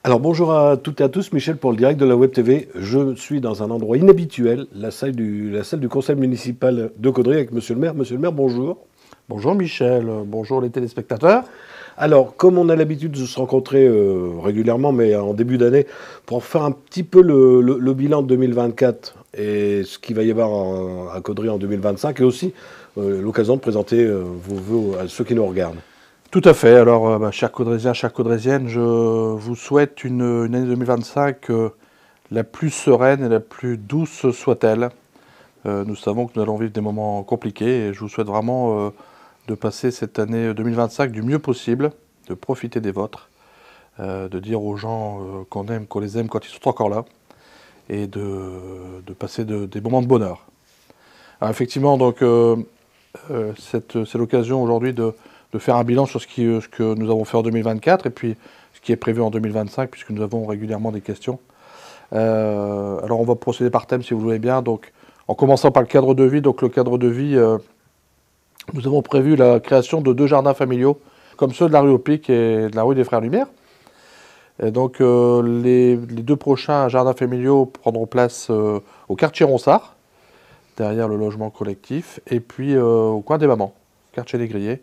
Alors bonjour à toutes et à tous, Michel pour le direct de la Web TV. Je suis dans un endroit inhabituel, la salle du conseil municipal de Caudry avec Monsieur le maire. Monsieur le maire, bonjour. Bonjour Michel, bonjour les téléspectateurs. Alors, comme on a l'habitude de se rencontrer régulièrement, mais en début d'année, pour faire un petit peu le bilan de 2024 et ce qu'il va y avoir à Caudry en 2025, et aussi l'occasion de présenter vos vœux à ceux qui nous regardent. Tout à fait, alors chers Caudrésiens, chères Caudrésiennes, je vous souhaite une année 2025 la plus sereine et la plus douce soit-elle. Nous savons que nous allons vivre des moments compliqués et je vous souhaite vraiment de passer cette année 2025 du mieux possible, de profiter des vôtres, de dire aux gens qu'on aime, qu'on les aime quand ils sont encore là et de passer des moments de bonheur. Alors effectivement, donc, c'est l'occasion aujourd'hui de faire un bilan sur ce que nous avons fait en 2024 et puis ce qui est prévu en 2025, puisque nous avons régulièrement des questions. Alors on va procéder par thème si vous voulez bien. Donc, en commençant par le cadre de vie. Donc le cadre de vie, nous avons prévu la création de 2 jardins familiaux, comme ceux de la rue au Pic et de la rue des Frères Lumière. Et donc les 2 prochains jardins familiaux prendront place au quartier Ronsard, derrière le logement collectif, et puis au coin des Mamans, quartier des Grillés.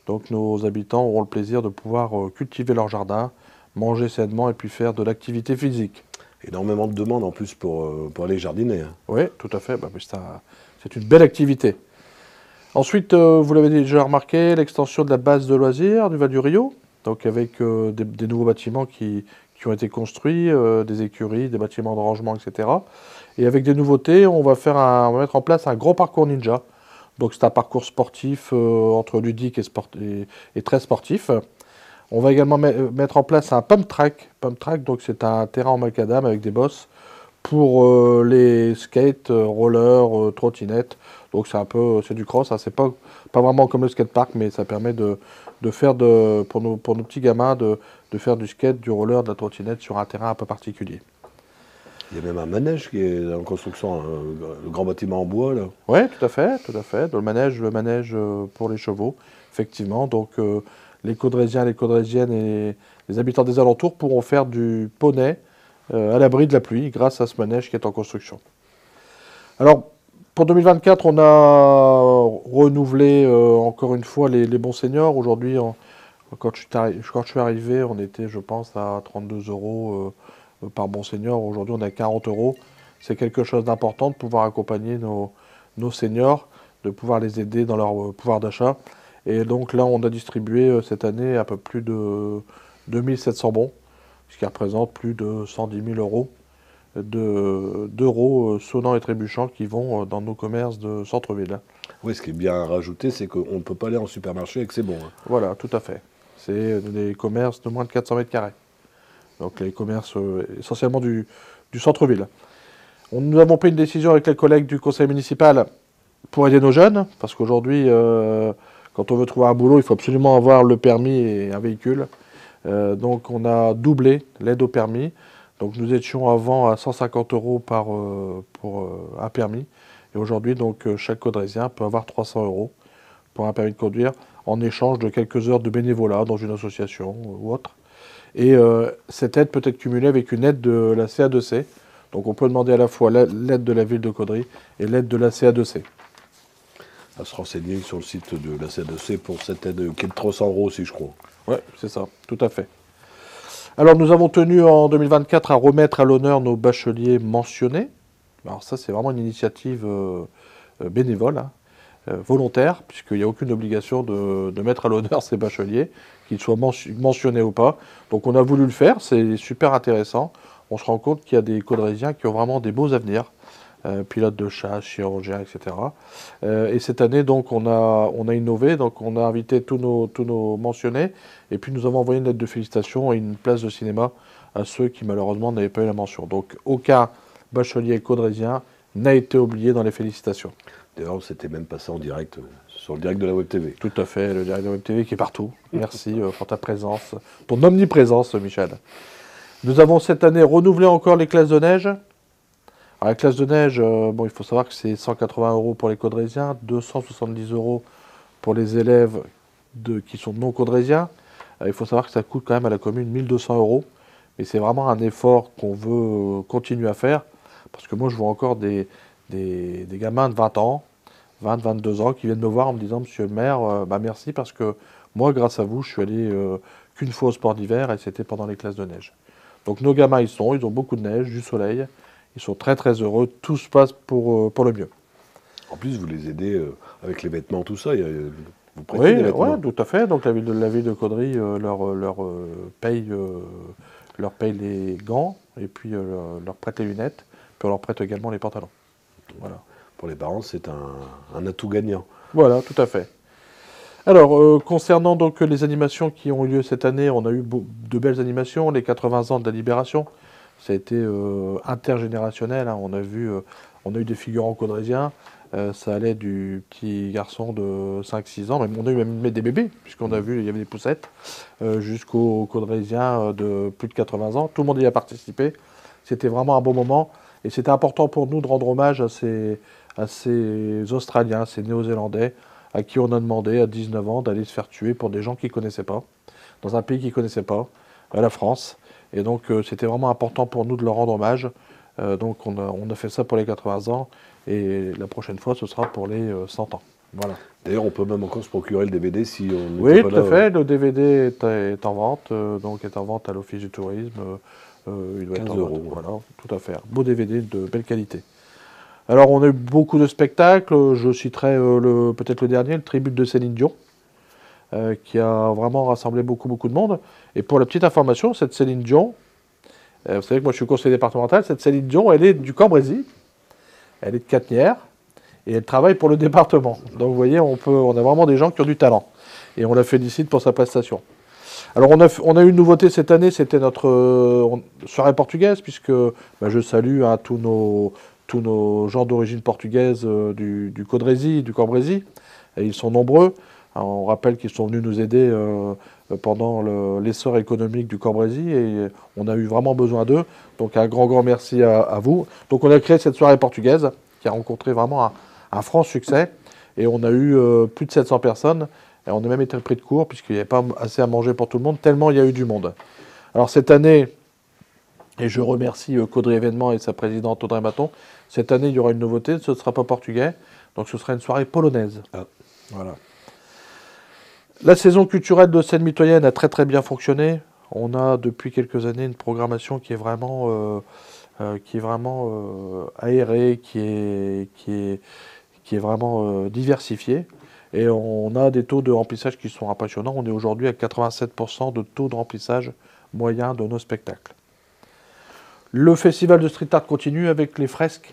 Donc nos habitants auront le plaisir de pouvoir cultiver leur jardin, manger sainement et puis faire de l'activité physique. Énormément de demandes en plus pour aller jardiner, hein. Oui, tout à fait, c'est une belle activité. Ensuite, vous l'avez déjà remarqué, l'extension de la base de loisirs du Val du Rio, donc avec des nouveaux bâtiments qui ont été construits, des écuries, des bâtiments de rangement, etc. Et avec des nouveautés, on va mettre en place un grand parcours ninja. Donc c'est un parcours sportif entre ludique et très sportif. On va également mettre en place un pump track. Pump track, donc c'est un terrain en macadam avec des bosses pour les skates, rollers, trottinettes. Donc c'est du cross, hein. C'est pas vraiment comme le skatepark, mais ça permet de faire pour nos petits gamins de faire du skate, du roller, de la trottinette sur un terrain un peu particulier. Il y a même un manège qui est en construction, hein, le grand bâtiment en bois, là. Oui, tout à fait, tout à fait. Le manège pour les chevaux, effectivement. Donc les Caudrésiens, les Caudrésiennes et les habitants des alentours pourront faire du poney à l'abri de la pluie grâce à ce manège qui est en construction. Alors, pour 2024, on a renouvelé encore une fois les bons seniors. Aujourd'hui, quand je suis arrivé, on était, je pense, à 32 € par bon senior. Aujourd'hui, on est à 40 €. C'est quelque chose d'important de pouvoir accompagner nos seniors, de pouvoir les aider dans leur pouvoir d'achat. Et donc là, on a distribué cette année un peu plus de 2700 bons, ce qui représente plus de 110 000 € d'euros sonnants et trébuchants qui vont dans nos commerces de centre-ville. Oui, ce qui est bien rajouté, c'est qu'on ne peut pas aller en supermarché avec ses bons, hein. Voilà, tout à fait. C'est des commerces de moins de 400 mètres carrés. Donc les commerces essentiellement du centre-ville. Nous avons pris une décision avec les collègues du conseil municipal pour aider nos jeunes, parce qu'aujourd'hui, quand on veut trouver un boulot, il faut absolument avoir le permis et un véhicule. Donc on a doublé l'aide au permis. Donc nous étions avant à 150 € pour un permis. Et aujourd'hui, donc chaque Caudrésien peut avoir 300 € pour un permis de conduire en échange de quelques heures de bénévolat dans une association ou autre. Et cette aide peut être cumulée avec une aide de la CA2C. Donc on peut demander à la fois l'aide de la ville de Caudry et l'aide de la CA2C. À se renseigner sur le site de la CA2C pour cette aide qui est de 300 € aussi, je crois. Oui, c'est ça, tout à fait. Alors nous avons tenu en 2024 à remettre à l'honneur nos bacheliers mentionnés. Alors ça, c'est vraiment une initiative bénévole, hein, volontaire, puisqu'il n'y a aucune obligation de mettre à l'honneur ces bacheliers, qu'ils soient mentionnés ou pas. Donc on a voulu le faire, c'est super intéressant. On se rend compte qu'il y a des Caudrésiens qui ont vraiment des beaux avenirs, pilotes de chasse, chirurgiens, etc. Et cette année, donc, on a innové, donc on a invité tous nos mentionnés, et puis nous avons envoyé une lettre de félicitations et une place de cinéma à ceux qui malheureusement n'avaient pas eu la mention. Donc aucun bachelier caudrésien n'a été oublié dans les félicitations. D'ailleurs, c'était même passé en direct sur le direct de la Web TV. Tout à fait, le direct de la Web TV qui est partout. Merci pour ta présence, ton omniprésence, Michel. Nous avons cette année renouvelé encore les classes de neige. Alors, la classe de neige, bon, il faut savoir que c'est 180 € pour les caudrésiens, 270 € pour les élèves qui sont non caudrésiens. Il faut savoir que ça coûte quand même à la commune 1200 €. Et c'est vraiment un effort qu'on veut continuer à faire, parce que moi je vois encore des gamins de 20 ans, 22 ans qui viennent me voir en me disant: Monsieur le maire, merci parce que moi grâce à vous je suis allé qu'une fois au sport d'hiver et c'était pendant les classes de neige. Donc nos gamins ils ont beaucoup de neige, du soleil, ils sont très très heureux, tout se passe pour le mieux. En plus, vous les aidez avec les vêtements, tout ça. Vous prêtez Oui, des vêtements. ouais, tout à fait. Donc la ville de Caudry leur paye les gants et puis leur prête les lunettes, puis on leur prête également les pantalons. Voilà. Pour les parents, c'est un atout gagnant. Voilà, tout à fait. Alors, concernant donc les animations qui ont eu lieu cette année, on a eu de belles animations, les 80 ans de la Libération. Ça a été intergénérationnel, hein. On a eu des figurants caudrésiens. Ça allait du petit garçon de 5-6 ans, on a eu même des bébés, puisqu'on a vu, il y avait des poussettes, jusqu'aux caudrésiens de plus de 80 ans. Tout le monde y a participé. C'était vraiment un bon moment. Et c'était important pour nous de rendre hommage à ces Australiens, ces Néo-Zélandais, à qui on a demandé à 19 ans d'aller se faire tuer pour des gens qu'ils ne connaissaient pas, dans un pays qu'ils ne connaissaient pas, la France. Et donc c'était vraiment important pour nous de leur rendre hommage. Donc on a fait ça pour les 80 ans. Et la prochaine fois, ce sera pour les 100 ans. Voilà. D'ailleurs, on peut même encore se procurer le DVD si on Oui, n'était pas tout là. à fait. Le DVD est en vente, donc est en vente à l'Office du tourisme. Il doit 15 être en vente. euros. Voilà, tout à fait. Beau DVD de belle qualité. Alors, on a eu beaucoup de spectacles. Je citerai peut-être le dernier, le tribut de Céline Dion, qui a vraiment rassemblé beaucoup, beaucoup de monde. Et pour la petite information, cette Céline Dion, vous savez que moi je suis conseiller départemental, cette Céline Dion, elle est du Cambrésis. Elle est de Catenières et elle travaille pour le département. Donc vous voyez, on a vraiment des gens qui ont du talent. Et on la félicite pour sa prestation. Alors on a eu une nouveauté cette année, c'était notre soirée portugaise, puisque je salue tous nos gens d'origine portugaise du Caudrésis, du Cambrésis. Et ils sont nombreux. Alors, on rappelle qu'ils sont venus nous aider pendant l'essor économique du Cambrésis et on a eu vraiment besoin d'eux. Donc un grand, grand merci à vous. Donc on a créé cette soirée portugaise qui a rencontré vraiment un franc succès et on a eu plus de 700 personnes et on a même été pris de court puisqu'il n'y avait pas assez à manger pour tout le monde, tellement il y a eu du monde. Alors cette année, et je remercie Caudry Événements et sa présidente Audrey Maton, cette année il y aura une nouveauté, ce ne sera pas portugais, donc ce sera une soirée polonaise. Ah. Voilà. La saison culturelle de Seine-Mitoyenne a très très bien fonctionné. On a depuis quelques années une programmation qui est vraiment aérée, qui est vraiment diversifiée. Et on a des taux de remplissage qui sont impressionnants. On est aujourd'hui à 87% de taux de remplissage moyen de nos spectacles. Le festival de street art continue avec les fresques.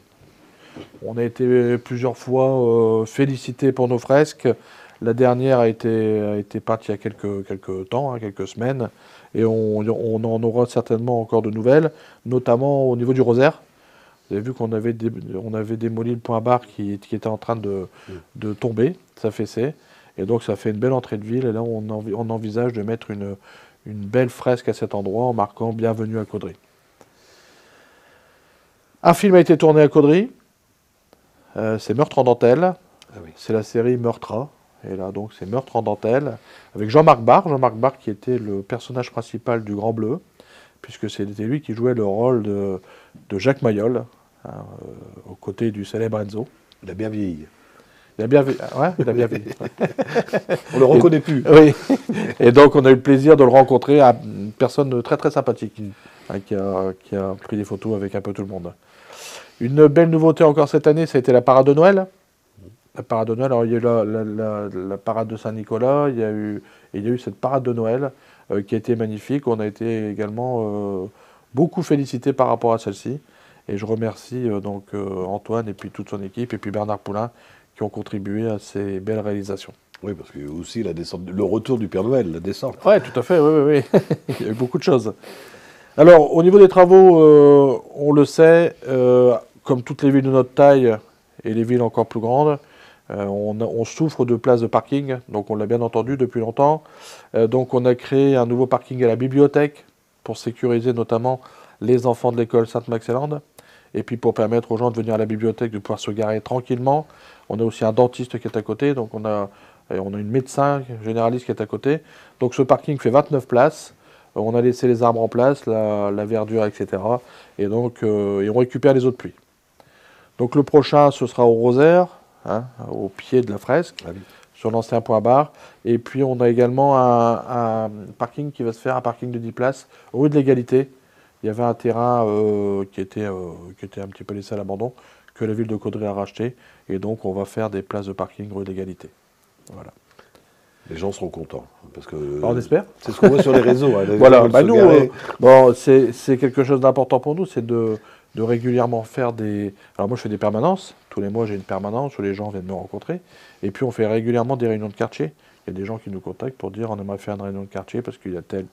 On a été plusieurs fois félicités pour nos fresques. La dernière a été peinte il y a quelques temps, hein, quelques semaines, et on en aura certainement encore de nouvelles, notamment au niveau du rosaire. Vous avez vu qu'on avait démoli le point barre qui était en train de tomber, s'affaisser, et donc ça fait une belle entrée de ville, et là on envisage de mettre une belle fresque à cet endroit en marquant « Bienvenue à Caudry ». Un film a été tourné à Caudry, c'est Meurtre en dentelle, ah oui. C'est la série Meurtra. Et là, donc, c'est Meurtre en dentelle, avec Jean-Marc Barr. Jean-Marc Barr qui était le personnage principal du Grand Bleu, puisque c'était lui qui jouait le rôle de Jacques Mayol, hein, aux côtés du célèbre Enzo. Il a bien vieilli. Il a bien vieilli. Ouais, il a bien vieilli. On le reconnaît plus. Oui. Et donc, on a eu le plaisir de le rencontrer, une personne très très sympathique, hein, qui a pris des photos avec un peu tout le monde. Une belle nouveauté encore cette année, ça a été la parade de Noël. La parade de Noël, alors il y a eu la parade de Saint-Nicolas, il y a eu cette parade de Noël qui a été magnifique. On a été également beaucoup félicité par rapport à celle-ci. Et je remercie Antoine et puis toute son équipe, et puis Bernard Poulain, qui ont contribué à ces belles réalisations. Oui, parce qu'il y a aussi la descente, le retour du Père Noël, la descente. Oui, tout à fait, oui. Il y a eu beaucoup de choses. Alors, au niveau des travaux, on le sait, comme toutes les villes de notre taille et les villes encore plus grandes, on souffre de places de parking, donc on l'a bien entendu depuis longtemps. Donc on a créé un nouveau parking à la bibliothèque pour sécuriser notamment les enfants de l'école Sainte-Maxélande et puis pour permettre aux gens de venir à la bibliothèque de pouvoir se garer tranquillement. On a aussi un dentiste qui est à côté, donc on a une médecin généraliste qui est à côté. Donc ce parking fait 29 places. On a laissé les arbres en place, la verdure, etc. Et donc, et on récupère les eaux de pluie. Donc le prochain, ce sera au Rosaire, hein, au pied de la fresque, Ah oui. sur l'ancien point barre. Et puis on a également un parking qui va se faire, un parking de 10 places, rue de l'Égalité. Il y avait un terrain qui était un petit peu laissé à l'abandon, que la ville de Caudry a racheté. Et donc on va faire des places de parking rue de l'Égalité. Voilà. Les gens seront contents. Parce que Alors, on espère. c'est ce qu'on voit sur les réseaux. Hein, les Voilà, gens veulent bah se nous, garer. bon, c'est quelque chose d'important pour nous, c'est de régulièrement faire des... Alors moi je fais des permanences, tous les mois j'ai une permanence où les gens viennent me rencontrer, et puis on fait régulièrement des réunions de quartier. Il y a des gens qui nous contactent pour dire on aimerait faire une réunion de quartier parce qu'il y a tel...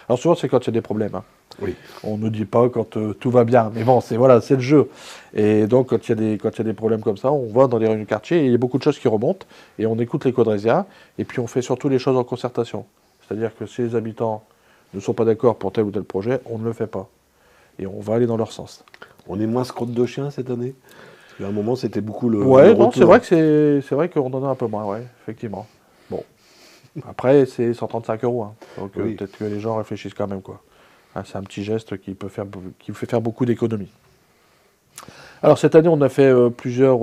Alors souvent c'est quand il y a des problèmes, hein. Oui. On ne dit pas quand tout va bien, mais bon, voilà, c'est le jeu. Et donc quand il y a des problèmes comme ça, on va dans les réunions de quartier, et il y a beaucoup de choses qui remontent, et on écoute les Caudrésiens, et puis on fait surtout les choses en concertation. C'est-à-dire que si les habitants ne sont pas d'accord pour tel ou tel projet, on ne le fait pas. Et on va aller dans leur sens. On est moins crotte de chien cette année. Parce qu'à un moment, c'était beaucoup le. Ouais, le non, retour. c'est vrai qu'on en a un peu moins, ouais, effectivement. Bon. Après, c'est 135 €, hein. Donc Oui. peut-être que les gens réfléchissent quand même, quoi. Hein, c'est un petit geste qui fait faire beaucoup d'économies. Alors cette année, on a fait plusieurs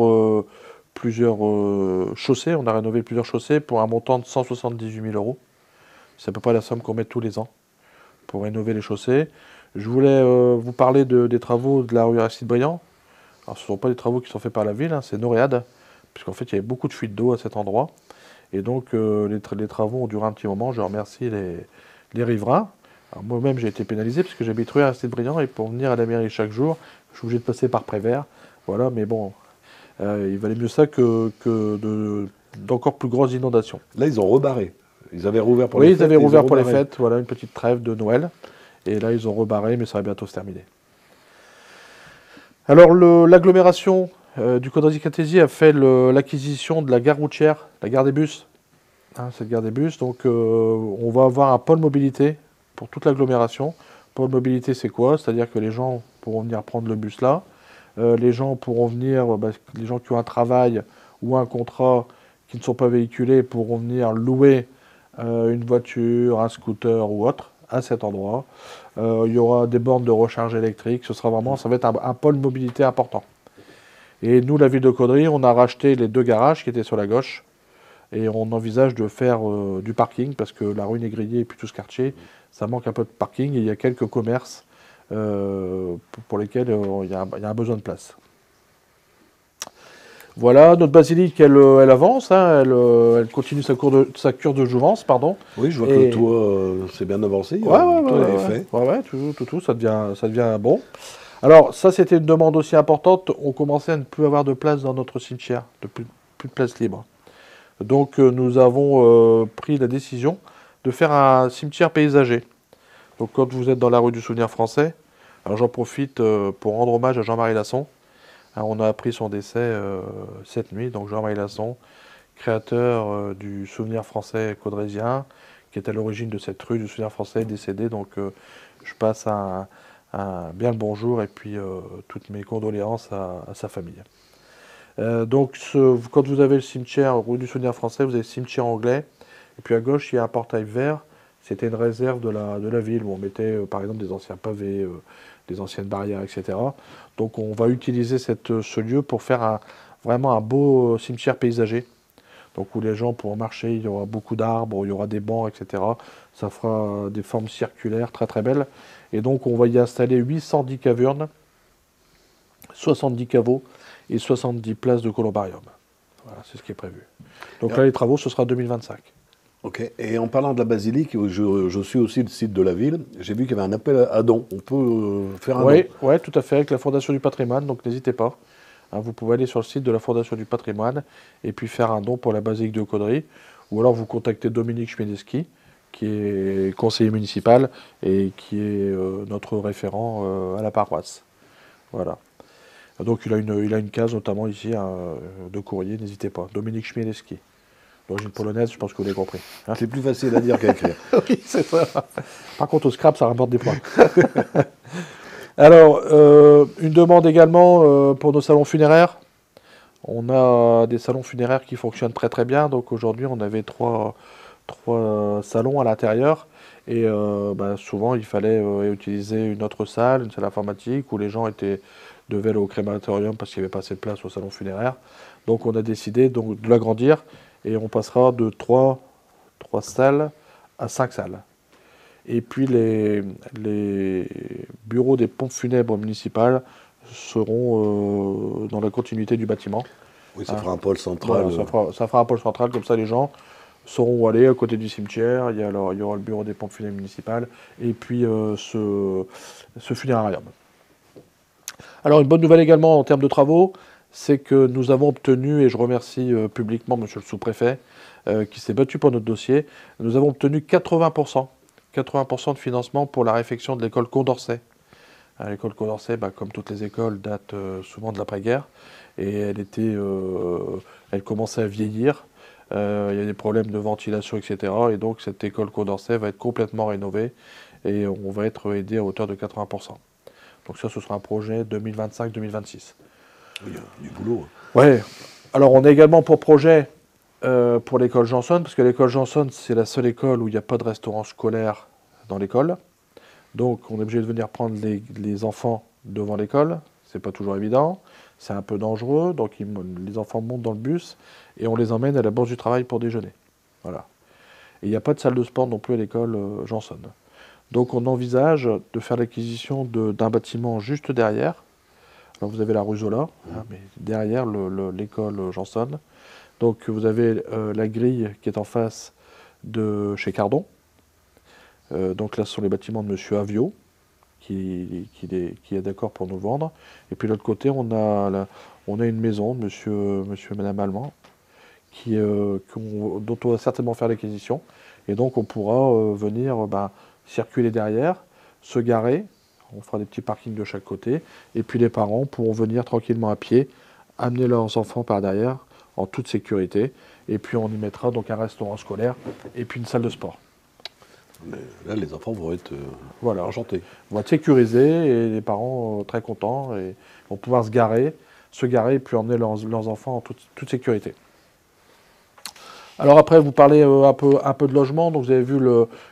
chaussées. On a rénové plusieurs chaussées pour un montant de 178 000 €. C'est à peu près la somme qu'on met tous les ans pour rénover les chaussées. Je voulais vous parler des travaux de la rue Aristide Briand. Alors ce ne sont pas des travaux qui sont faits par la ville, hein, c'est Noréade, puisqu'en fait il y avait beaucoup de fuites d'eau à cet endroit. Et donc les travaux ont duré un petit moment. Je remercie les riverains. Alors moi-même j'ai été pénalisé parce que j'habite rue Aristide Briand et pour venir à la mairie chaque jour, je suis obligé de passer par Prévert. Voilà, mais bon, il valait mieux ça que d'encore plus grosses inondations. Là, ils ont rebarré. Ils avaient rouvert pour Oui, les ils fêtes. avaient rouvert ont pour les rebarré. fêtes, voilà, une petite trêve de Noël. Et là, ils ont rebarré, mais ça va bientôt se terminer. Alors, l'agglomération du Caudry-Cataisies a fait l'acquisition de la gare routière, la gare des bus. Hein, cette gare des bus, donc on va avoir un pôle mobilité pour toute l'agglomération. Pôle mobilité, c'est quoi? C'est-à-dire que les gens pourront venir prendre le bus là. Les gens pourront venir, les gens qui ont un travail ou un contrat qui ne sont pas véhiculés pourront venir louer une voiture, un scooter ou autre à cet endroit. Il y aura des bornes de recharge électrique. Ça va être un pôle mobilité important. Et nous, la ville de Caudry, on a racheté les 2 garages qui étaient sur la gauche. Et on envisage de faire du parking parce que la rue Négrier et puis tout ce quartier, ça manque un peu de parking et il y a quelques commerces pour lesquels il y a un besoin de place. Voilà, notre basilique, elle avance, hein, elle continue sa cure de jouvence, pardon. Oui, je vois Et- que le toit s'est bien avancé. Ouais, Le toit est fait. ouais, tout, ça devient bon. Alors, ça, c'était une demande aussi importante. On commençait à ne plus avoir de place dans notre cimetière, plus de place libre. Donc, nous avons pris la décision de faire un cimetière paysager. Donc, quand vous êtes dans la rue du Souvenir Français, alors j'en profite pour rendre hommage à Jean-Marie Lasson. Hein, on a appris son décès cette nuit. Donc, Jean-Marie Lasson, créateur du Souvenir Français caudrésien, qui est à l'origine de cette rue du Souvenir Français, décédé. Donc, je passe bien le bonjour et puis toutes mes condoléances à sa famille. Donc, quand vous avez le cimetière rue du Souvenir Français, vous avez le cimetière anglais. Et puis à gauche, il y a un portail vert. C'était une réserve de la ville où on mettait, par exemple, des anciens pavés, des anciennes barrières, etc. Donc, on va utiliser ce lieu pour faire vraiment un beau cimetière paysager. Donc, où les gens pourront marcher, il y aura beaucoup d'arbres, il y aura des bancs, etc. Ça fera des formes circulaires très très belles. Et donc, on va y installer 810 cavernes, 70 caveaux et 70 places de columbarium. Voilà, c'est ce qui est prévu. Donc là, les travaux, ce sera 2025. Ok. Et en parlant de la basilique, je suis aussi le site de la ville. J'ai vu qu'il y avait un appel à dons. On peut faire un Oui, don. ouais, tout à fait, avec la Fondation du patrimoine, donc n'hésitez pas. Hein, vous pouvez aller sur le site de la Fondation du patrimoine et puis faire un don pour la basilique de Caudry. Ou alors vous contactez Dominique Schmiedeski, qui est conseiller municipal et qui est notre référent à la paroisse. Voilà. Donc il a une case notamment ici de courrier, n'hésitez pas. Dominique Schmiedeski. D'origine polonaise, je pense que vous l'avez compris. Hein. C'est plus facile à dire qu'à écrire. Oui, c'est ça. Par contre, au scrap, ça rapporte des points. Alors, une demande également pour nos salons funéraires. On a des salons funéraires qui fonctionnent très très bien. Donc aujourd'hui, on avait trois trois salons à l'intérieur. Et souvent, il fallait utiliser une autre salle, une salle informatique, où les gens devaient aller au crématorium parce qu'il n'y avait pas assez de place au salon funéraire. Donc on a décidé donc, de l'agrandir et on passera de trois salles à 5 salles. Et puis les bureaux des pompes funèbres municipales seront dans la continuité du bâtiment. Oui, ça fera un pôle central. Voilà, ça fera un pôle central, comme ça les gens sauront où aller, à côté du cimetière. Il y aura le bureau des pompes funèbres municipales et puis ce funérarium. Alors une bonne nouvelle également en termes de travaux, c'est que nous avons obtenu, et je remercie publiquement monsieur le sous-préfet, qui s'est battu pour notre dossier, nous avons obtenu 80% de financement pour la réfection de l'école Condorcet. L'école Condorcet, comme toutes les écoles, date souvent de l'après-guerre, et elle commençait à vieillir. Il y a des problèmes de ventilation, etc. Et donc cette école Condorcet va être complètement rénovée, et on va être aidé à hauteur de 80%. Donc ça, ce sera un projet 2025-2026. Il y a du boulot. Ouais. Alors on a également pour projet pour l'école Janson, parce que l'école Janson, c'est la seule école où il n'y a pas de restaurant scolaire dans l'école. Donc on est obligé de venir prendre les enfants devant l'école. C'est pas toujours évident. C'est un peu dangereux. Donc les enfants montent dans le bus et on les emmène à la Bourse du Travail pour déjeuner. Voilà. Et il n'y a pas de salle de sport non plus à l'école Janson. Donc on envisage de faire l'acquisition d'un bâtiment juste derrière. Alors vous avez la rue Zola, mais derrière l'école Janson. Donc vous avez la grille qui est en face de chez Cardon. Donc là ce sont les bâtiments de monsieur Avio qui est d'accord pour nous vendre. Et puis de l'autre côté on a une maison de monsieur et madame Allemand dont on va certainement faire l'acquisition. Et donc on pourra venir circuler derrière, se garer, on fera des petits parkings de chaque côté, et puis les parents pourront venir tranquillement à pied, amener leurs enfants par derrière, en toute sécurité, et puis on y mettra donc un restaurant scolaire, et puis une salle de sport. Mais là, les enfants vont être enchantés. Ils vont être sécurisés, et les parents très contents, et vont pouvoir se garer, et puis emmener leurs enfants en toute sécurité. Alors après, vous parlez un peu de logement. Donc vous avez vu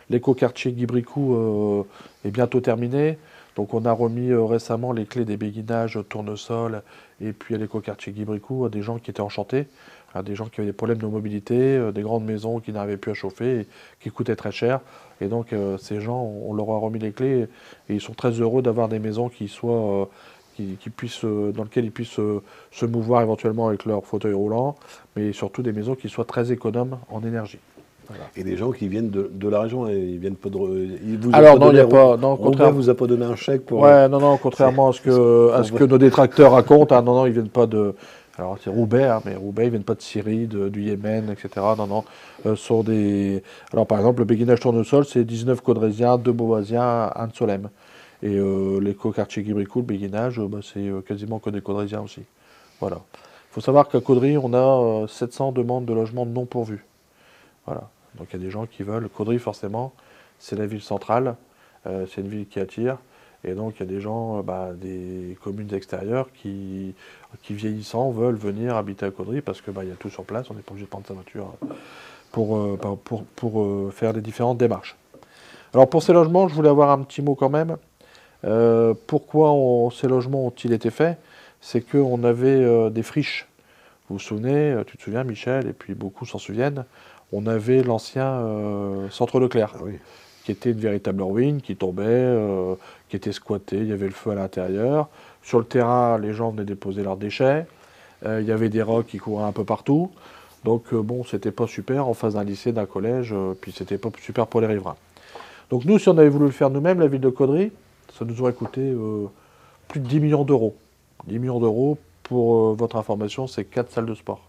l'écoquartier Guibricou est bientôt terminé. Donc on a remis récemment les clés des béguinages au tournesol et puis à l'écoquartier Guibricou à des gens qui étaient enchantés, à des gens qui avaient des problèmes de mobilité, des grandes maisons qui n'arrivaient plus à chauffer et qui coûtaient très cher. Et donc ces gens, on leur a remis les clés et ils sont très heureux d'avoir des maisons qui soient dans lesquelles ils puissent se mouvoir éventuellement avec leur fauteuil roulant, mais surtout des maisons qui soient très économes en énergie. Voilà. Et des gens qui viennent de la région, ils viennent pas de. Alors non, il n'y a pas. Non, contrairement, vous a pas donné un chèque pour. Ouais, non, contrairement à ce que nos détracteurs racontent, non, ils viennent pas de. Alors c'est Roubaix, mais Roubaix, ils viennent pas de Syrie, du Yémen, etc. Non, sont des. Alors par exemple, le béguinage tournesol, c'est 19 Caudrésiens, 2 Beauvoisiens, 1 de Solem. Et l'écoquartier Guibricou, le béguinage, c'est quasiment que des Caudrésiens aussi. Voilà. Il faut savoir qu'à Caudry, on a 700 demandes de logement non pourvues. Voilà. Donc il y a des gens qui veulent. Caudry, forcément, c'est la ville centrale, c'est une ville qui attire. Et donc il y a des gens, des communes extérieures qui vieillissant, veulent venir habiter à Caudry parce qu'il y a tout sur place, on n'est pas obligé de prendre sa voiture pour faire les différentes démarches. Alors pour ces logements, je voulais avoir un petit mot quand même. Pourquoi ces logements ont-ils été faits? C'est qu'on avait des friches. Vous vous souvenez, tu te souviens Michel, et puis beaucoup s'en souviennent, on avait l'ancien centre Leclerc, qui était une véritable ruine, qui tombait, qui était squatté, il y avait le feu à l'intérieur. Sur le terrain, les gens venaient déposer leurs déchets, il y avait des rocs qui couraient un peu partout. Donc c'était pas super en face d'un lycée, d'un collège, puis c'était pas super pour les riverains. Donc nous, si on avait voulu le faire nous-mêmes, la ville de Caudry, ça nous aurait coûté plus de 10 millions d'euros. 10 millions d'euros, pour votre information, c'est 4 salles de sport.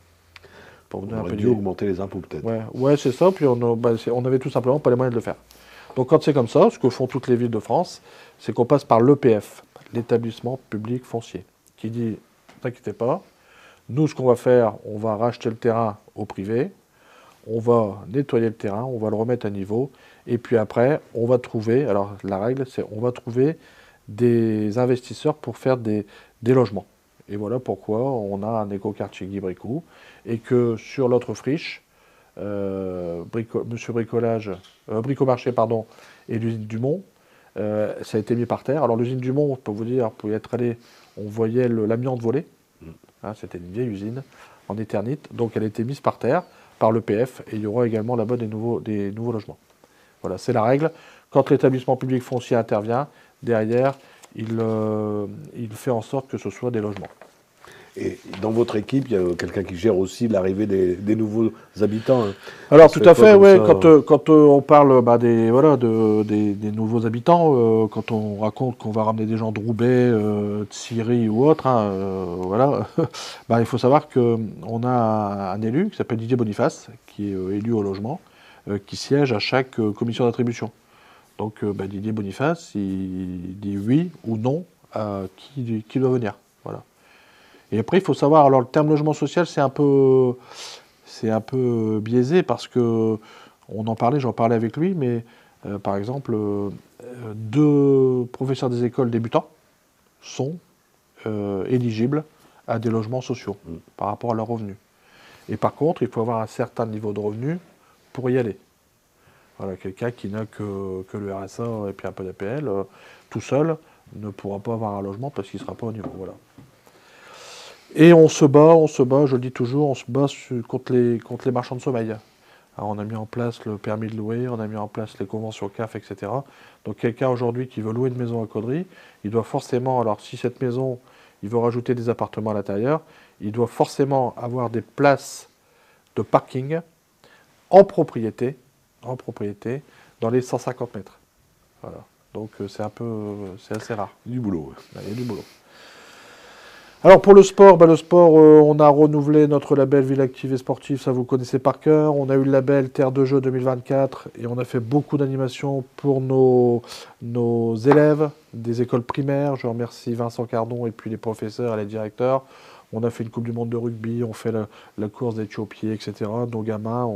On aurait dû augmenter les impôts peut-être. Ouais, c'est ça, puis on avait tout simplement pas les moyens de le faire. Donc quand c'est comme ça, ce que font toutes les villes de France, c'est qu'on passe par l'EPF, l'établissement public foncier, qui dit, ne t'inquiétez pas, nous ce qu'on va faire, on va racheter le terrain au privé, on va nettoyer le terrain, on va le remettre à niveau, et puis après, on va trouver, alors la règle, c'est on va trouver des investisseurs pour faire des logements. Et voilà pourquoi on a un écoquartier Guibricou, et que sur l'autre friche, Monsieur Bricolage, Bricomarché, pardon, et l'usine Dumont. Ça a été mis par terre. Alors l'usine Dumont, je peux vous dire, vous pouvez être allé, on voyait l'amiante voler. Hein, c'était une vieille usine en éternite. Donc elle a été mise par terre par l'EPF et il y aura également là-bas des nouveaux logements. Voilà, c'est la règle. Quand l'établissement public foncier intervient, derrière, il fait en sorte que ce soit des logements. Et dans votre équipe, il y a quelqu'un qui gère aussi l'arrivée des nouveaux habitants. Hein. Alors tout à fait, oui. Quand on parle des nouveaux habitants, quand on raconte qu'on va ramener des gens de Roubaix, de Syrie ou autre, hein, voilà, il faut savoir qu'on a un élu qui s'appelle Didier Boniface, qui est élu au logement, qui siège à chaque commission d'attribution. Donc Didier Boniface, il dit oui ou non à qui doit venir. Voilà. Et après, il faut savoir, alors le terme logement social, c'est un peu biaisé parce que j'en parlais avec lui, mais par exemple, 2 professeurs des écoles débutants sont éligibles à des logements sociaux par rapport à leurs revenus. Et par contre, il faut avoir un certain niveau de revenus pour y aller. Voilà, quelqu'un qui n'a que le RSA et puis un peu d'APL, tout seul, ne pourra pas avoir un logement parce qu'il ne sera pas au niveau. Voilà. Et on se bat, je le dis toujours, on se bat contre les marchands de sommeil. Alors, on a mis en place le permis de louer, on a mis en place les conventions CAF, etc. Donc quelqu'un aujourd'hui qui veut louer une maison à Caudry, il doit forcément, alors si cette maison, il veut rajouter des appartements à l'intérieur, il doit forcément avoir des places de parking en propriété, dans les 150 mètres. Voilà. Donc c'est assez rare. Du boulot. Il y a du boulot. Alors pour le sport, on a renouvelé notre label Ville Active et Sportive, ça vous connaissez par cœur. On a eu le label Terre de Jeux 2024 et on a fait beaucoup d'animations pour nos élèves des écoles primaires. Je remercie Vincent Cardon et puis les professeurs et les directeurs. On a fait une Coupe du Monde de rugby, on fait la course des pieds, etc. Nos gamins,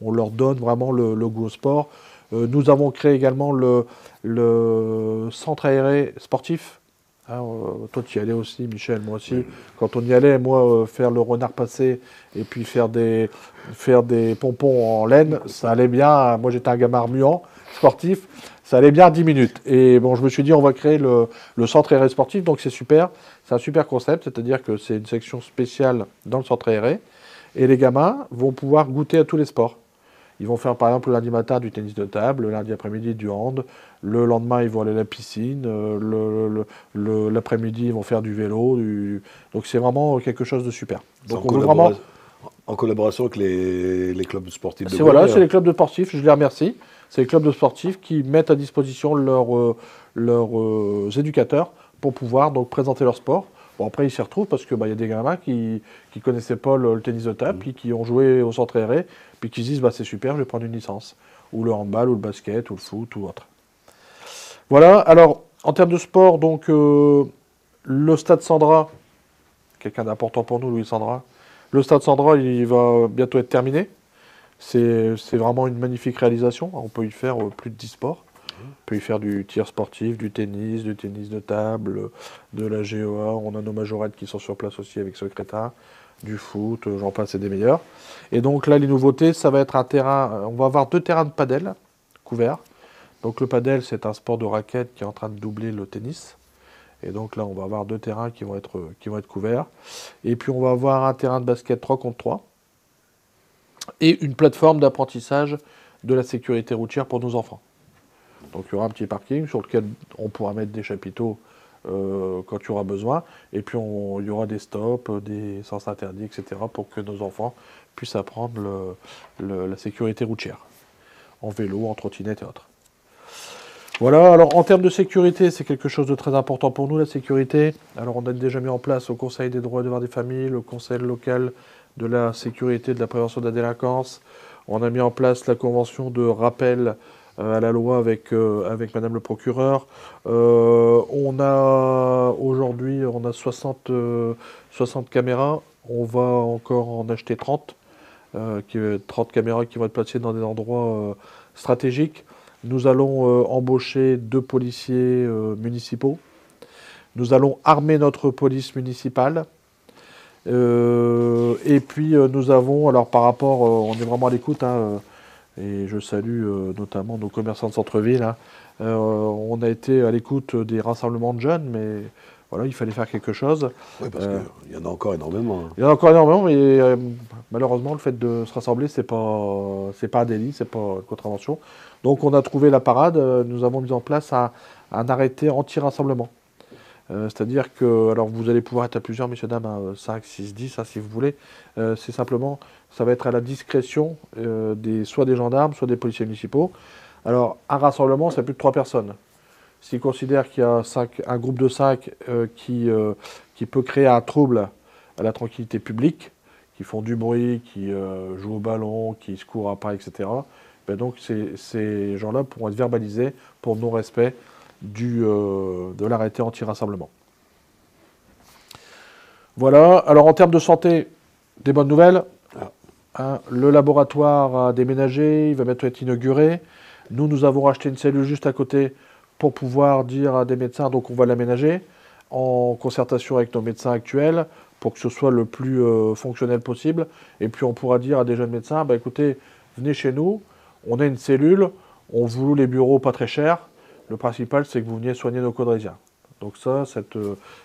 on leur donne vraiment le goût au sport. Nous avons créé également le centre aéré sportif. Hein, toi, tu y allais aussi, Michel, moi aussi. Quand on y allait, moi, faire le renard passé et puis faire des pompons en laine, ça allait bien. Moi, j'étais un gamin remuant, sportif, ça allait bien 10 minutes. Et bon, je me suis dit, on va créer le centre aéré sportif, donc c'est super. C'est un super concept, c'est-à-dire que c'est une section spéciale dans le centre aéré. Et les gamins vont pouvoir goûter à tous les sports. Ils vont faire par exemple le lundi matin du tennis de table, le lundi après-midi du hand, le lendemain ils vont aller à la piscine, l'après-midi ils vont faire du vélo. Donc c'est vraiment quelque chose de super. Donc on veut vraiment... En collaboration avec les clubs sportifs de Voilà, c'est les clubs de sportifs, je les remercie. C'est les clubs de sportifs qui mettent à disposition leurs éducateurs pour pouvoir donc présenter leur sport. Bon, après, ils s'y retrouvent parce qu'il y a des gamins qui ne connaissaient pas le tennis de table, puis qui ont joué au centre aéré, puis qui se disent c'est super, je vais prendre une licence. Ou le handball, ou le basket, ou le foot, ou autre. Voilà, alors, en termes de sport, donc, le stade Sandra, quelqu'un d'important pour nous, Louis Sandra, le stade Sandra, il va bientôt être terminé. C'est vraiment une magnifique réalisation. On peut y faire plus de 10 sports. On peut y faire du tir sportif, du tennis de table, de la GEA. On a nos majorettes qui sont sur place aussi avec secrétaire, du foot, j'en passe et des meilleurs. Et donc là, les nouveautés, ça va être un terrain. On va avoir 2 terrains de padel couverts. Donc le padel, c'est un sport de raquette qui est en train de doubler le tennis. Et donc là, on va avoir 2 terrains qui vont être couverts. Et puis on va avoir un terrain de basket 3 contre 3. Et une plateforme d'apprentissage de la sécurité routière pour nos enfants. Donc il y aura un petit parking sur lequel on pourra mettre des chapiteaux quand il y aura besoin. Et puis il y aura des stops, des sens interdits, etc. pour que nos enfants puissent apprendre la sécurité routière. En vélo, en trottinette et autres. Voilà, alors en termes de sécurité, c'est quelque chose de très important pour nous, la sécurité. Alors on a déjà mis en place au Conseil des droits et devoirs des familles, le Conseil local de la sécurité et de la prévention de la délinquance. On a mis en place la convention de rappel à la loi avec Madame le procureur. Aujourd'hui, on a 60 caméras. On va encore en acheter 30. 30 caméras qui vont être placées dans des endroits stratégiques. Nous allons embaucher 2 policiers municipaux. Nous allons armer notre police municipale. Et puis nous avons, alors par rapport, on est vraiment à l'écoute, hein, et je salue notamment nos commerçants de centre-ville, hein. On a été à l'écoute des rassemblements de jeunes, mais voilà, il fallait faire quelque chose. Oui, parce qu'il y en a encore énormément, hein. Il y en a encore énormément, mais malheureusement, le fait de se rassembler, c'est pas un délit, c'est pas une contravention. Donc on a trouvé la parade, nous avons mis en place un arrêté anti-rassemblement. C'est-à-dire que, alors vous allez pouvoir être à plusieurs, messieurs, dames, hein, 5, 6, 10, hein, si vous voulez. C'est simplement, ça va être à la discrétion soit des gendarmes, soit des policiers municipaux. Alors, un rassemblement, c'est plus de 3 personnes. S'ils considèrent qu'il y a un groupe de 5 qui peut créer un trouble à la tranquillité publique, qui font du bruit, qui jouent au ballon, qui se courent après, etc., ben donc ces gens-là pourront être verbalisés pour non-respect de l'arrêté anti-rassemblement. Voilà. Alors en termes de santé, des bonnes nouvelles. Hein, le laboratoire a déménagé, il va bientôt être inauguré. Nous avons racheté une cellule juste à côté pour pouvoir dire à des médecins, donc on va l'aménager en concertation avec nos médecins actuels pour que ce soit le plus fonctionnel possible. Et puis on pourra dire à des jeunes médecins, bah, écoutez, venez chez nous, on a une cellule, on vous loue les bureaux pas très chers. Le principal, c'est que vous veniez soigner nos codrésiens. Donc ça,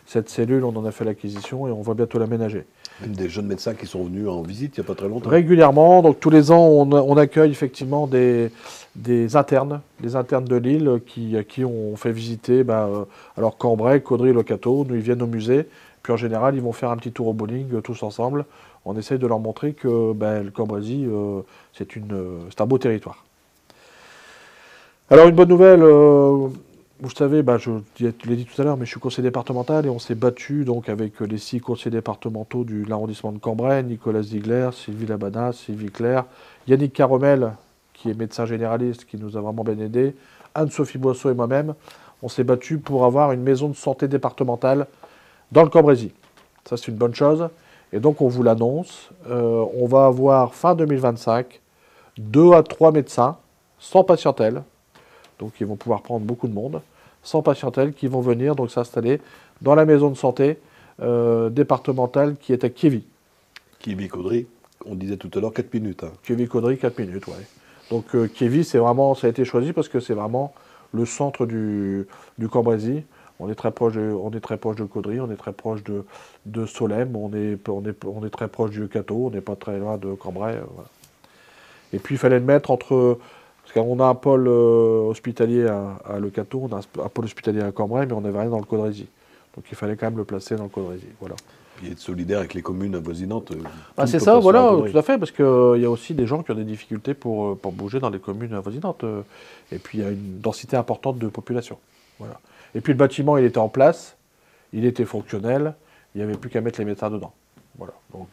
cette cellule, on en a fait l'acquisition et on va bientôt l'aménager. Même des jeunes médecins qui sont venus en visite il n'y a pas très longtemps. Régulièrement, donc tous les ans, on accueille effectivement des internes de Lille à qui on fait visiter alors Cambrai, Caudry, Locato. Nous, ils viennent au musée. Puis en général, ils vont faire un petit tour au bowling tous ensemble. On essaye de leur montrer que le Cambrésis, c'est un beau territoire. Alors une bonne nouvelle, vous savez, je l'ai dit tout à l'heure, mais je suis conseiller départemental et on s'est battu donc avec les 6 conseillers départementaux de l'arrondissement de Cambrai, Nicolas Ziegler, Sylvie Labana, Sylvie Claire, Yannick Caromel, qui est médecin généraliste, qui nous a vraiment bien aidés, Anne-Sophie Boisseau et moi-même. On s'est battu pour avoir une maison de santé départementale dans le Cambrésis. Ça, c'est une bonne chose. Et donc, on vous l'annonce, on va avoir fin 2025 2 à 3 médecins sans patientèle. Donc ils vont pouvoir prendre beaucoup de monde, sans patientèle, qui vont venir donc s'installer dans la maison de santé départementale qui est à Kévy. Kévy-Caudry, on disait tout à l'heure 4 minutes. Hein. Kévy-Caudry, 4 minutes, ouais. Donc Kévy, ça a été choisi parce que c'est vraiment le centre du Cambrésis. On est très proche de Caudry, on est très proche de Solesmes, on est très proche du Cateau, on n'est pas très loin de Cambrai. Voilà. Et puis il fallait le mettre entre... Parce qu'on a un pôle hospitalier à Le Cateau, on a un pôle hospitalier à Cambrai, mais on n'avait rien dans le Caudrésis. Donc il fallait quand même le placer dans le Caudrésis. Voilà. Et être solidaire avec les communes avoisinantes. C'est ça, voilà, tout à fait, parce qu'il y a aussi des gens qui ont des difficultés pour bouger dans les communes avoisinantes. Et puis il y a une densité importante de population. Voilà. Et puis le bâtiment, il était en place, il était fonctionnel, il n'y avait plus qu'à mettre les médecins dedans. Voilà. Donc...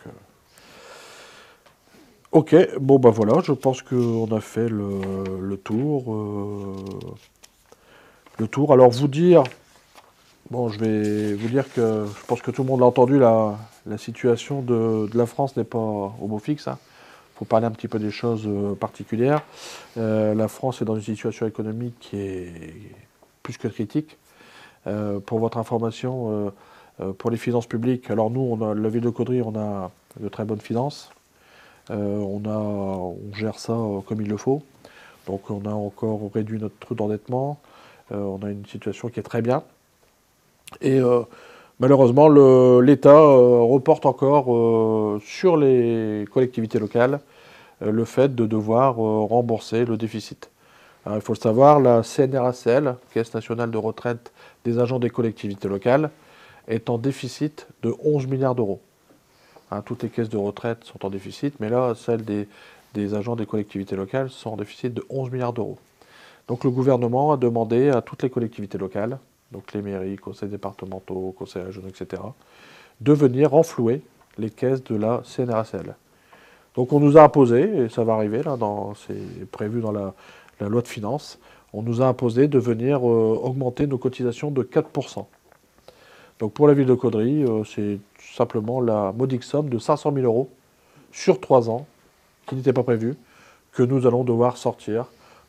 Ok, bon voilà, je pense qu'on a fait le tour. Alors vous dire, je vais vous dire que je pense que tout le monde l'a entendu, la situation de la France n'est pas au beau fixe. Hein. Faut parler un petit peu des choses particulières. La France est dans une situation économique qui est plus que critique. Pour votre information, pour les finances publiques, alors nous, la ville de Caudry, on a de très bonnes finances. On gère ça comme il le faut. Donc on a encore réduit notre trou d'endettement. On a une situation qui est très bien. Et malheureusement, l'État reporte encore sur les collectivités locales le fait de devoir rembourser le déficit. Alors, il faut le savoir, la CNRACL, Caisse nationale de retraite des agents des collectivités locales, est en déficit de 11 milliards d'euros. Toutes les caisses de retraite sont en déficit, mais là, celles des agents des collectivités locales sont en déficit de 11 milliards d'euros. Donc le gouvernement a demandé à toutes les collectivités locales, donc les mairies, conseils départementaux, conseils régionaux, etc., de venir renflouer les caisses de la CNRACL. Donc on nous a imposé, et ça va arriver, là, c'est prévu dans la loi de finances, on nous a imposé de venir augmenter nos cotisations de 4%. Donc pour la ville de Caudry, c'est simplement la modique somme de 500 000 euros sur 3 ans, qui n'était pas prévue, que nous allons devoir sortir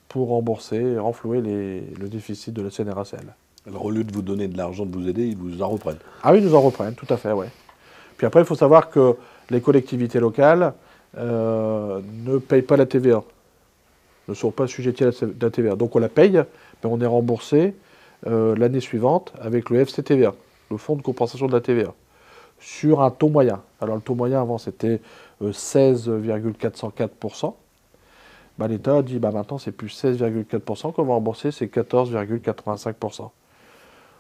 pour rembourser et renflouer le déficit de la CNRACL. Alors au lieu de vous donner de l'argent, de vous aider, ils vous en reprennent. Ah oui, ils nous en reprennent, tout à fait, ouais. Puis après, il faut savoir que les collectivités locales ne payent pas la TVA, ne sont pas assujetties à la TVA. Donc on la paye, mais on est remboursé l'année suivante avec le FCTVA, le Fonds de compensation de la TVA, sur un taux moyen. Alors le taux moyen avant c'était 16,404%. Bah, l'État a dit bah, maintenant c'est plus 16,4% qu'on va rembourser, c'est 14,85%.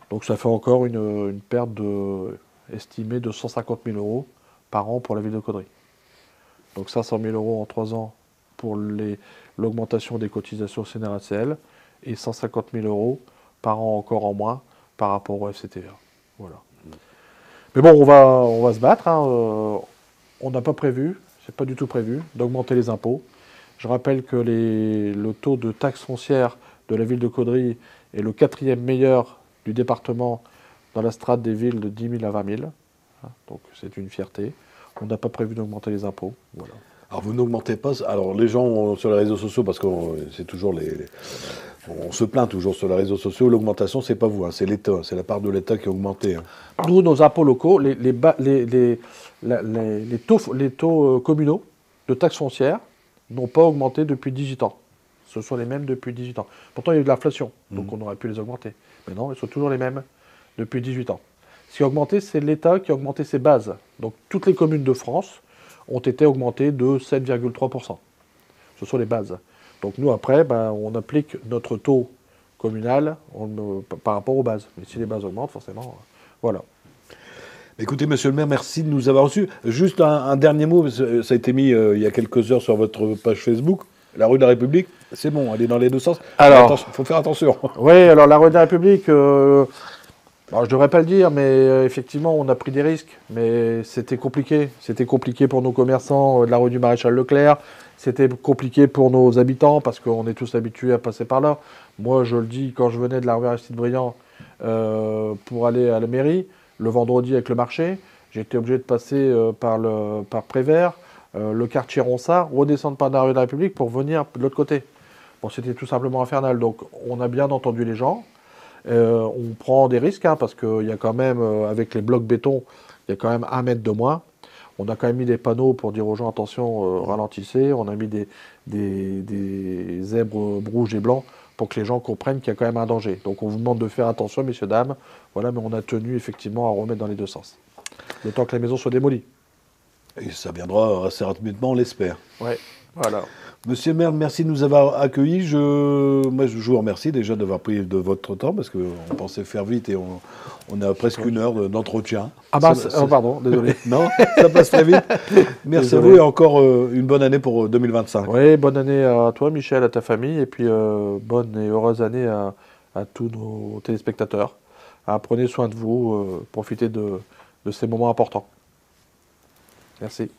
Donc ça fait encore une perte estimée de 150 000 euros par an pour la ville de Caudry. Donc 500 000 euros en 3 ans pour l'augmentation des cotisations CNRACL et 150 000 euros par an encore en moins par rapport au FCTVA. Voilà. Mais bon, on va se battre. Hein. On n'a pas prévu, c'est pas du tout prévu, d'augmenter les impôts. Je rappelle que le taux de taxe foncière de la ville de Caudry est le 4e meilleur du département dans la strate des villes de 10 000 à 20 000. Donc c'est une fierté. On n'a pas prévu d'augmenter les impôts. Voilà. Alors vous n'augmentez pas. Alors les gens sur les réseaux sociaux, parce que c'est toujours on se plaint toujours sur les réseaux sociaux, l'augmentation c'est pas vous, hein, c'est l'État, c'est la part de l'État qui a augmenté. Hein. Nous, nos impôts locaux, les taux communaux de taxes foncières n'ont pas augmenté depuis 18 ans. Ce sont les mêmes depuis 18 ans. Pourtant, il y a eu de l'inflation, donc on aurait pu les augmenter. Mais non, ils sont toujours les mêmes depuis 18 ans. Ce qui a augmenté, c'est l'État qui a augmenté ses bases. Donc toutes les communes de France ont été augmentées de 7,3%. Ce sont les bases. Donc nous, après, on applique notre taux communal par rapport aux bases. Mais si les bases augmentent, forcément, voilà. Écoutez, monsieur le maire, merci de nous avoir reçus. Juste un dernier mot, ça a été mis il y a quelques heures sur votre page Facebook. La rue de la République, c'est bon, elle est dans les deux sens. Alors, il faut faire attention. Oui, alors la rue de la République, je ne devrais pas le dire, mais effectivement, on a pris des risques. Mais c'était compliqué. C'était compliqué pour nos commerçants de la rue du Maréchal Leclerc. C'était compliqué pour nos habitants parce qu'on est tous habitués à passer par là. Moi, je le dis, quand je venais de la rue Aristide-Briand pour aller à la mairie, le vendredi avec le marché, j'étais obligé de passer par Prévert, le quartier Ronsard, redescendre par la rue de la République pour venir de l'autre côté. Bon, c'était tout simplement infernal. Donc, on a bien entendu les gens. On prend des risques, hein, parce qu'il y a quand même, avec les blocs béton, il y a quand même 1 mètre de moins. On a quand même mis des panneaux pour dire aux gens, attention, ralentissez. On a mis des zèbres rouges et blancs pour que les gens comprennent qu'il y a quand même un danger. Donc on vous demande de faire attention, messieurs, dames. Voilà, mais on a tenu effectivement à remettre dans les deux sens. Le temps que la maison soit démolie. Et ça viendra assez rapidement, on l'espère. Ouais, voilà. Monsieur le maire, merci de nous avoir accueillis. Moi, je vous remercie déjà d'avoir pris de votre temps, parce qu'on pensait faire vite et on a presque 1 heure d'entretien. Ah bah, pardon, désolé. Non, ça passe très vite. Merci désolé. À vous et encore une bonne année pour 2025. Oui, bonne année à toi, Michel, à ta famille, et puis bonne et heureuse année à tous nos téléspectateurs. Prenez soin de vous, profitez de ces moments importants. Merci.